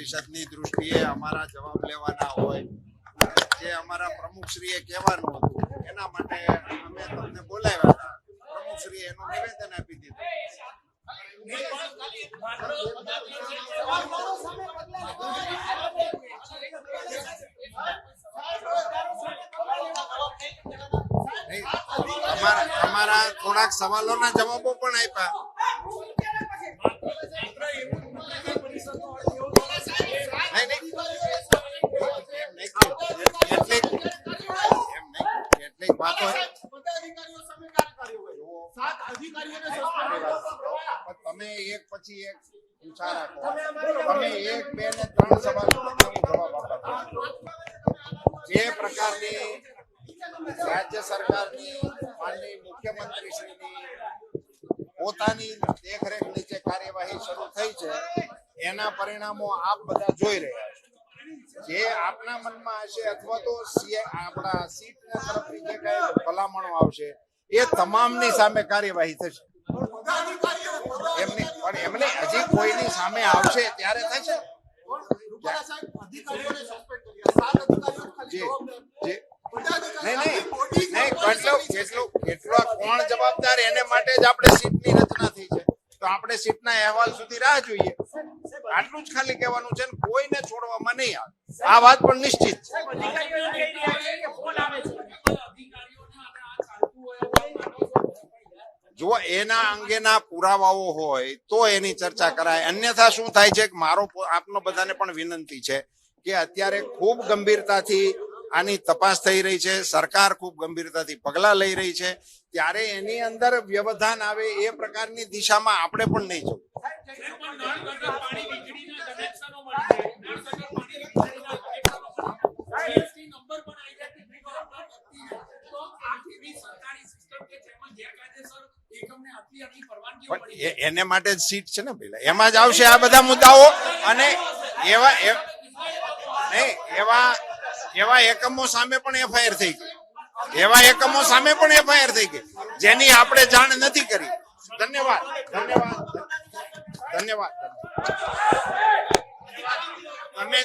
પરિષદની દૃષ્ટિએ અમારા જવાબ લેવાના હોય, જે અમારા પ્રમુખશ્રીએ કહેવાનું હતું એના માટે અમે તમને બોલાવ્યા હતા. પ્રમુખશ્રીએ એનું નિવેદન આપી દીધું. અમારા થોડાક સવાલોના જવાબો પણ આપ્યા. કેટલીક વાતો તમે એક પછી એક પૂછા રાખો. તમે 1, 2 ને 3 સવાલોનો જવાબ આપો. જે પ્રકારની રાજ્ય સરકારની માનનીય મુખ્યમંત્રીશ્રીની પોતાની દેખરેખ નીચે કાર્યવાહી શરૂ થઈ છે, એના પરિણામો આપ બધા જોઈ રહ્યા છો. જે આપના મનમાં હશે અથવા તો આપણા સીટના તરફની જે કઈ ભલામણો આવશે એ તમામની સામે કાર્યવાહી થશે. એમને હજી કોઈની સામે આવશે ત્યારે થશે. કેટલો કોણ જવાબદાર એને માટે જ આપણે સીટની રચના થઈ છે. તો આપણે સીટના અહેવાલ સુધી રાહ જોઈએ. આટલું જ ખાલી કહેવાનું છે. કોઈને છોડવામાં નહીં આવે, આ વાત પણ નિશ્ચિત છે. જો એના અંગેના પુરાવાઓ હોય તો એની ચર્ચા કરાય. અન્યથા શું થાય છે કે મારો આપનો બધાને પણ વિનંતી છે કે અત્યારે ખૂબ ગંભીરતાથી આની તપાસ થઈ રહી છે. સરકાર ખૂબ ગંભીરતાથી પગલાં લઈ રહી છે. ત્યારે એની અંદર વ્યવધાન આવે એ પ્રકારની દિશામાં આપણે પણ નહીં જવું. એને માટે જ સીટ છે ને પેલા, એમાં જ આવશે આ બધા મુદ્દાઓ. અને એવા એકમો સામે પણ એફઆઈઆર થઈ ગઈ. જેની આપણે જાણ નથી કરી. ધન્યવાદ. તમે